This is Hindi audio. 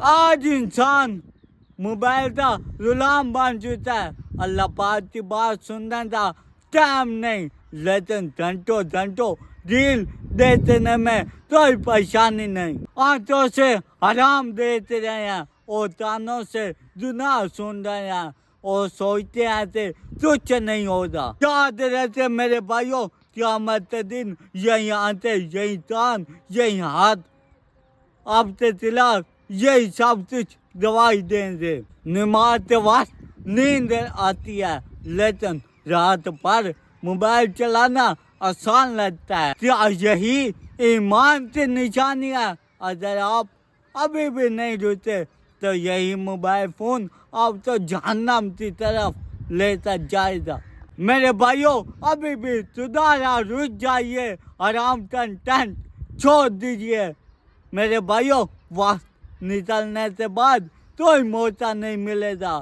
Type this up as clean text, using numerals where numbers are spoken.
आज इंसान मोबाइल का गुलाम बन चुका है। अल्लाह पाक की बात सुनने का टाइम नहीं, लेकिन घंटों घंटों रील देखने में कोई परेशानी नहीं। आंखों से हराम देते रहे हैं और कानों से गुनाह सुन रहे हैं और सोचते हैं कि कुछ नहीं होगा। याद रहते मेरे भाइयों, क़यामत के दिन यही आंखें, यही कान, यही हाथ आपके खिलाफ यही सब कुछ गवाही देंगे। नमाज के वक्त नींद आती है, लेकिन रात भर मोबाइल चलाना आसान लगता है। क्या यही ईमान की निशानी है? अगर आप अभी भी नहीं रुके तो यही मोबाइल फोन आपको जहन्नम की तरफ लेकर जाएगा। मेरे भाइयों, अभी भी सुधारा रुक जाइए, आराम कंटेंट छोड़ दीजिए। मेरे भाइयों, वक्त निकलने के बाद कोई मौका नहीं मिलेगा।